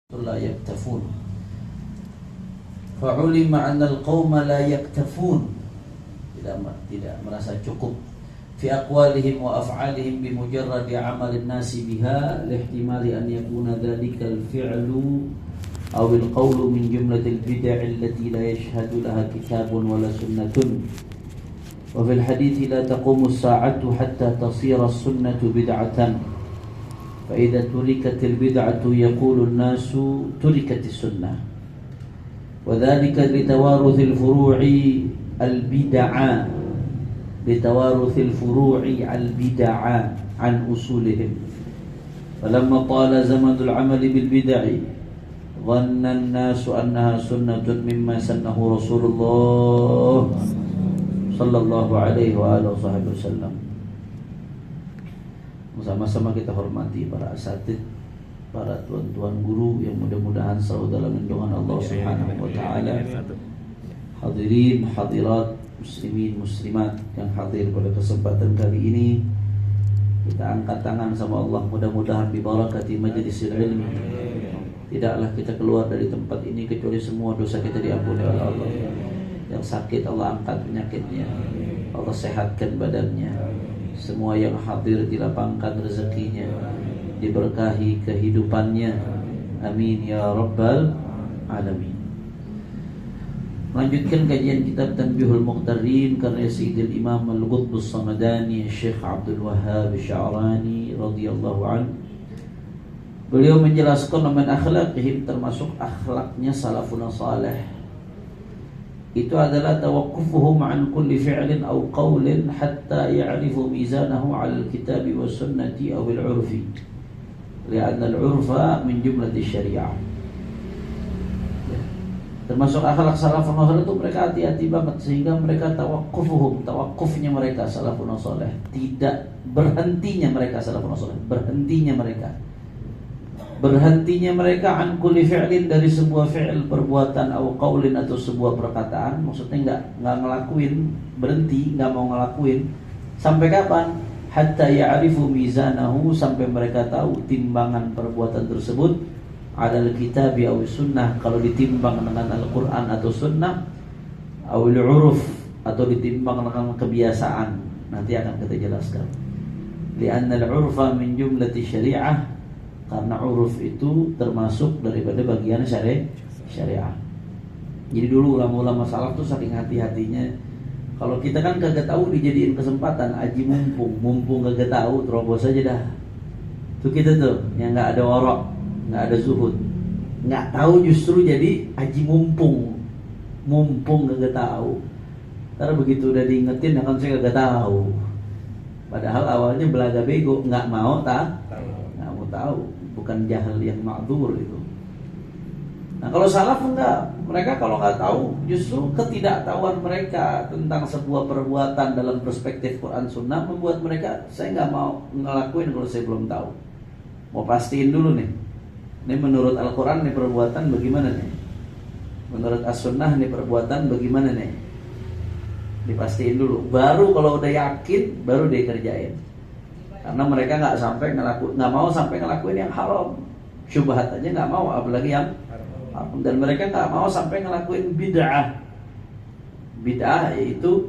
لا يكتفون فعلم أن القوم لا يكتفون tidak merasa cukup في أقوالهم وأفعالهم بمجرد عمل الناس بها لاحتمال أن يكون ذلك الفعل أو القول من جملة البدع التي لا يشهد لها كتاب ولا سنة وفي الحديث لا تقوم الساعة حتى تصير السنة بدعة فإذا تركت البدعة يقول الناس تركت السنة وذلك لتوارث الفروع البدع عن أصولهم فلما طال زمن العمل بالبدع ظن الناس أنها سنة مما سنه رسول الله صلى الله عليه وآله وسلم. Sama-sama kita hormati para asatidz, para tuan-tuan guru yang mudah-mudahan selalu dalam lindungan Allah Subhanahu wa taala. Hadirin hadirat muslimin muslimat yang hadir pada kesempatan kali ini, kita angkat tangan sama Allah, mudah-mudahan bi barakati majlisil ilmi tidaklah kita keluar dari tempat ini kecuali semua dosa kita diampuni oleh Allah. Yang sakit Allah angkat penyakitnya, Allah sehatkan badannya. Semua yang hadir dilapangkan rezekinya, diberkahi kehidupannya. Amin ya rabbal alamin. Melanjutkan kajian kitab Tanbihul Muqtarrin karya Sayyidil Imam Al-Qutbus Samadani Syekh Abdul Wahhab Sya'rani radhiyallahu anhu. Beliau menjelaskan min akhlaqihim, termasuk akhlaknya salafun salih, itu adalah tawaqqufuhum an kulli fi'lin aw qawlin hatta ya'rifu mizanahu 'ala al-kitabi was sunnati aw al-'urfi li'anna al-'urfa min jumlati syariah. Termasuk akhlak salafun salih itu mereka hati-hati banget sehingga mereka tawakufnya mereka salafun salih, tidak berhentinya mereka salafun salih, berhentinya mereka an kulli fi'lin, dari sebuah fi'il perbuatan atau qaulin atau sebuah perkataan. Maksudnya enggak ngelakuin, berhenti, enggak mau ngelakuin. Sampai kapan? Hatta ya'rifu mizanahu, sampai mereka tahu timbangan perbuatan tersebut adal kitabi aw sunnah, kalau ditimbang dengan Al-Qur'an atau sunnah, awil uruf, atau ditimbang dengan kebiasaan. Nanti akan kita jelaskan. Li'anna al-urfa min jumlati syariah, karena uruf itu termasuk daripada bagian syariah. Jadi dulu ulama-ulama salaf tuh saking hati-hatinya. Kalau kita kan kagak tahu dijadiin kesempatan, aji mumpung kagak tahu, terobos aja dah. Tuh kita tuh yang nggak ada warok, nggak ada zuhud, nggak tahu justru jadi aji mumpung kagak tahu. Karena begitu udah diingetin akan saya kagak tahu. Padahal awalnya belaga bego, nggak mau tahu, bukan jahil yang ma'dzur itu. Nah kalau salaf enggak, mereka kalau nggak tahu, justru ketidaktahuan mereka tentang sebuah perbuatan dalam perspektif Quran Sunnah membuat mereka, saya nggak mau ngelakuin kalau saya belum tahu. Mau pastiin dulu nih, ini menurut Al-Quran nih perbuatan bagaimana nih, menurut As-Sunnah nih perbuatan bagaimana nih, dipastiin dulu. Baru kalau udah yakin, baru dia kerjain. Karena mereka nggak mau sampai ngelakuin yang haram, syubhat aja nggak mau, apalagi yang haram. Dan mereka nggak mau sampai ngelakuin bid'ah yaitu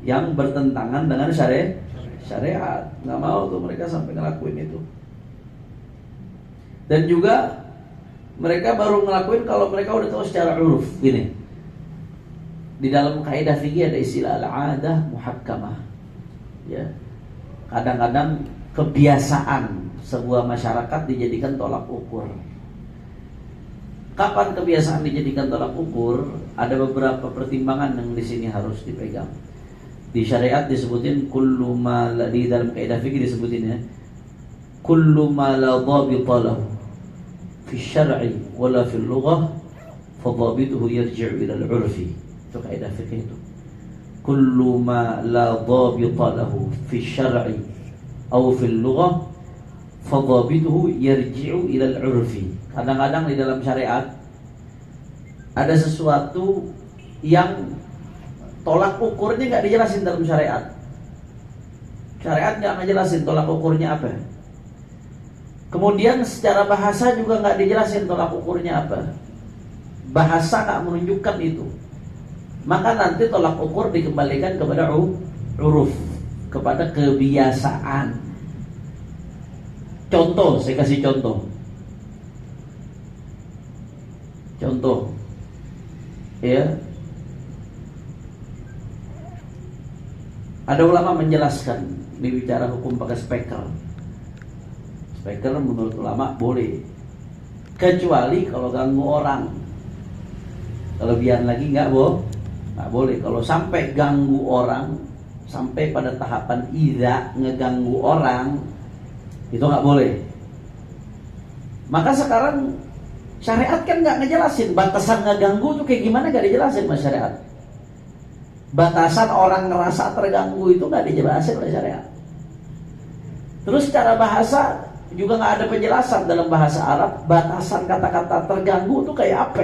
yang bertentangan dengan syariat. Nggak mau tuh mereka sampai ngelakuin itu. Dan juga mereka baru ngelakuin kalau mereka udah tahu secara uruf. Gini, di dalam kaidah fikih ada istilah al-'adah muhakkamah. Ya, kadang-kadang kebiasaan sebuah masyarakat dijadikan tolak ukur. Kapan kebiasaan dijadikan tolak ukur? Ada beberapa pertimbangan yang di sini harus dipegang. Di syariat disebutin kullu ma, di dalam kaidah fikih disebutin ya, kullu ma la dhabita lahu fi syar'i wala fi lughah fa dhabituhu yarji'u ila al-'urfi. Itu kaidah fikih itu. Kullu ma la dhabita lahu fi syar'i aw fil lughah fadhabituhu yarji'u ila al-'urfi. Kadang-kadang di dalam syariat ada sesuatu yang tolak ukurnya enggak dijelasin dalam syariat. Syariat enggak ngejelasin tolak ukurnya apa. Kemudian secara bahasa juga nggak dijelasin tolak ukurnya apa. Bahasa nggak menunjukkan itu. Maka nanti tolak ukur dikembalikan kepada uruf, kepada kebiasaan. Contoh, saya kasih contoh. Contoh, ya. Ada ulama menjelaskan, bicara hukum pakai speaker. Speaker menurut ulama boleh, kecuali kalau ganggu orang. Kelebihan lagi nggak boleh. Kalau sampai ganggu orang, sampai pada tahapan idza ngeganggu orang, itu nggak boleh. Maka sekarang syariat kan nggak ngejelasin batasan ngeganggu tuh kayak gimana, nggak dijelasin mas syariat. Batasan orang ngerasa terganggu itu nggak dijelasin oleh syariat. Terus secara bahasa juga nggak ada penjelasan dalam bahasa Arab batasan kata-kata terganggu itu kayak apa.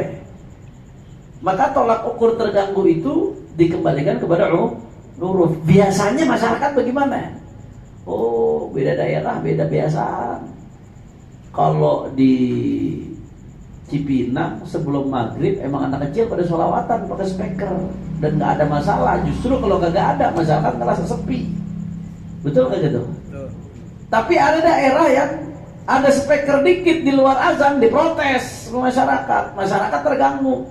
Maka tolak ukur terganggu itu dikembalikan kepada uruf. Biasanya masyarakat bagaimana? Oh, beda daerah, beda biasa. Kalau di Cipinang sebelum maghrib emang anak kecil pada sholawatan pakai speaker dan nggak ada masalah. Justru kalau kagak ada masyarakat ngerasa sepi. Betul nggak gitu? Tapi ada daerah yang ada speaker dikit di luar azan diprotes masyarakat. Masyarakat terganggu.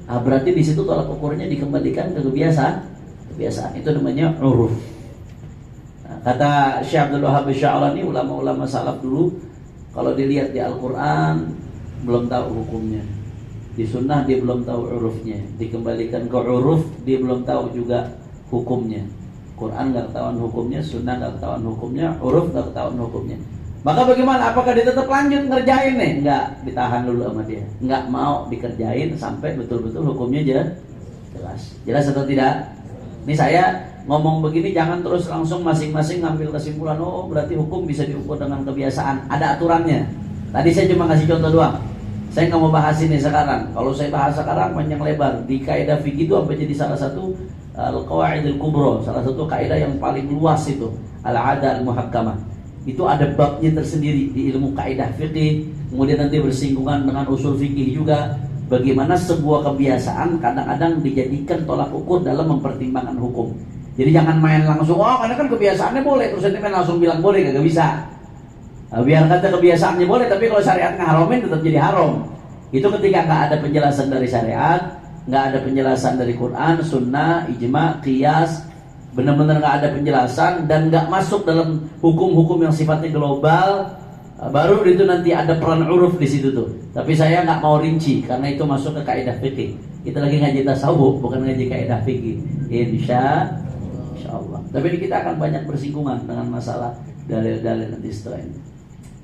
Nah, berarti di situ tolak ukurnya dikembalikan ke kebiasaan. Kebiasaan itu namanya uruf. Nah, kata Syekh Abdul Wahhab Sya'rani, ulama-ulama salaf dulu, kalau dilihat di Al-Quran belum tahu hukumnya, di sunnah dia belum tahu urufnya, dikembalikan ke uruf dia belum tahu juga hukumnya. Quran nggak ketahuan hukumnya, sunnah nggak ketahuan hukumnya, uruf nggak ketahuan hukumnya. Maka bagaimana? Apakah dia tetap lanjut ngerjain nih? Enggak, ditahan dulu sama dia. Enggak mau dikerjain sampai betul-betul hukumnya jelas. Jelas atau tidak? Ini saya ngomong begini jangan terus langsung masing-masing ngambil kesimpulan. Oh, berarti hukum bisa diukur dengan kebiasaan. Ada aturannya. Tadi saya cuma kasih contoh doang. Saya nggak mau bahas ini sekarang. Kalau saya bahas sekarang panjang lebar. Di kaidah fikih itu apa jadi salah satu al-qawaidul kubra, salah satu kaidah yang paling luas itu al-'ada al-muhakkamah. Itu ada babnya tersendiri di ilmu kaidah fikih. Kemudian nanti bersinggungan dengan usul fikih juga. Bagaimana sebuah kebiasaan kadang-kadang dijadikan tolak ukur dalam mempertimbangkan hukum. Jadi jangan main langsung, oh karena kan kebiasaannya boleh, terus nanti main langsung bilang boleh, kagak bisa. Biar kata kebiasaannya boleh, tapi kalau syariat ngaharamin tetap jadi haram. Itu ketika nggak ada penjelasan dari syariat, nggak ada penjelasan dari Quran, sunnah, ijma, qiyas, benar-benar nggak ada penjelasan dan nggak masuk dalam hukum-hukum yang sifatnya global, baru itu nanti ada peran uruf di situ tuh. Tapi saya nggak mau rinci karena itu masuk ke kaidah fikih. Kita lagi ngaji tasawuf, bukan ngaji kaidah fikih. Insya Allah. Tapi kita akan banyak bersinggungan dengan masalah dalil-dalil nanti setelah ini.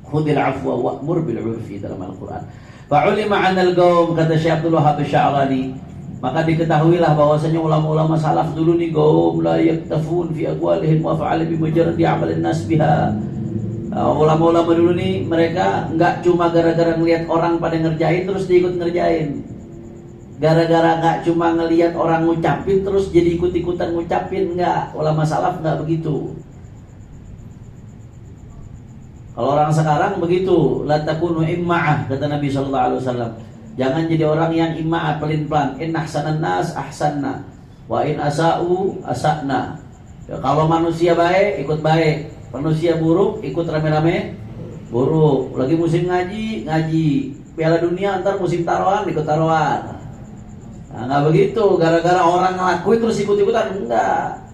Khudil afwa wa'mur bil 'urfi dalam Al-Qur'an. Fa'ulima 'anal qaum, kata Syekh Abdul Wahhab Sya'rani, maka diketahuilah bahwasanya ulama-ulama salaf dulu nih qaum la yaktafun fi aqwalihim wa fa'alihim bi mujarrad amalin nas biha. Ulama-ulama dulu nih mereka enggak cuma gara-gara ngelihat orang pada ngerjain terus dia ikut ngerjain. Gara-gara enggak cuma ngelihat orang ngucapin terus jadi ikut-ikutan ngucapin, enggak. Ulama salaf enggak begitu. Kalau orang sekarang begitu, la takunu imma'ah, kata Nabi sallallahu alaihi wasallam. Jangan jadi orang yang imma'ah pelin-pelan. In ahsanan nas ahsanna wa in asa'u asa'na. Ya, kalau manusia baik ikut baik, manusia buruk ikut rame-rame buruk. Lagi musim ngaji, Piala Dunia ntar musim taruhan ikut taruhan. Nah, nggak begitu, gara-gara orang ngelakuin terus ikut-ikutan, enggak.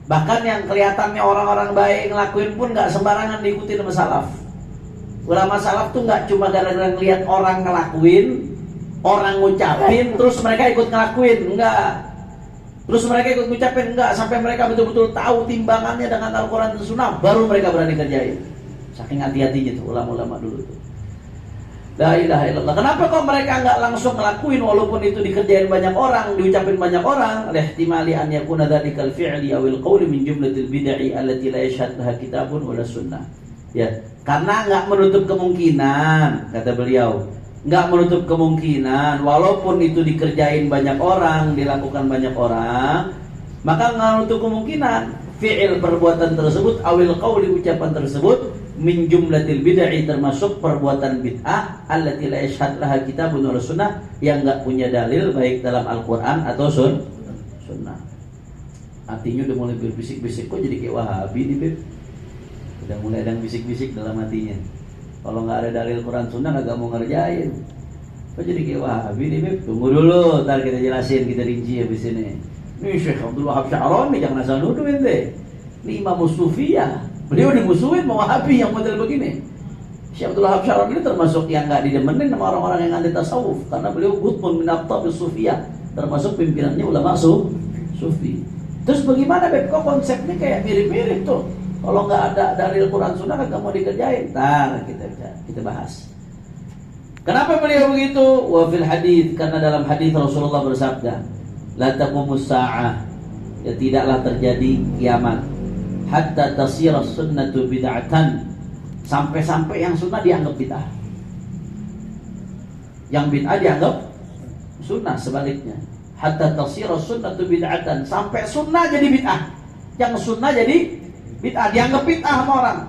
Bahkan yang kelihatannya orang-orang baik ngelakuin pun nggak sembarangan diikuti sama salaf. Ulama salaf tuh nggak cuma gara-gara ngelihat orang ngelakuin, orang ngucapin, terus mereka ikut ngelakuin, enggak. Terus mereka ikut ngucapin, enggak. Sampai mereka betul-betul tahu timbangannya dengan Al-Quran dan Sunnah, baru mereka berani kerjain. Saking hati-hatinya tuh ulama-ulama dulu tuh. La ilaha illallah. Kenapa kok mereka enggak langsung ngelakuin walaupun itu dikerjain banyak orang, diucapin banyak orang? Lihtimali an yakuna dzalikal fi'li awil qawli min jumlatil bid'i allati la yashhad laha kitabun wala sunnah. Ya, karena enggak menutup kemungkinan, kata beliau. Enggak menutup kemungkinan walaupun itu dikerjain banyak orang, dilakukan banyak orang, maka enggak menutup kemungkinan fi'il perbuatan tersebut awil qawli ucapan tersebut min jumlatil bid'ah, termasuk perbuatan bid'ah allati la yashhad laha kitabun wa sunnah, yang enggak punya dalil baik dalam Al-Qur'an atau sunnah. Hatinya udah mulai berbisik-bisik, kok jadi kayak Wahabi nih Beb. Udah mulai ada bisik-bisik dalam hatinya. Kalau nggak ada dalil Quran Sunnah nggak mau ngerjain. Kok jadi kayak Wahabi nih Beb? Tunggu dulu, ntar kita jelasin, kita rinci habis ini. Ini Syekh Abdul Wahab Sya'rani, jangan asal nuduhin deh. Ini Imam Sufiyah, beliau dimusuhin mau Wahabi yang model begini. Syekh Abdul Wahab Sya'rani ini termasuk yang nggak didemenin sama orang-orang yang anti tasawuf, karena beliau gutmun min aqtabis Sufiyah, termasuk pimpinannya ulama Sufi. Terus bagaimana Beb? Kok konsepnya kayak mirip-mirip tuh? Kalau nggak ada dalil Quran Sunnah nggak mau dikerjain. Ntar kita bahas. Kenapa beliau begitu? Wa fil hadits, karena dalam hadis Rasulullah bersabda, la taqumus sa'ah, ya tidaklah terjadi kiamat, hatta tasira sunnatu bid'atan, sampai-sampai yang sunnah dianggap bid'ah, yang bid'ah dianggap sunnah. Sebaliknya, hatta tasira sunnatu bid'atan, sampai sunnah jadi bid'ah, yang sunnah jadi bid'ah, dianggap bid'ah sama orang.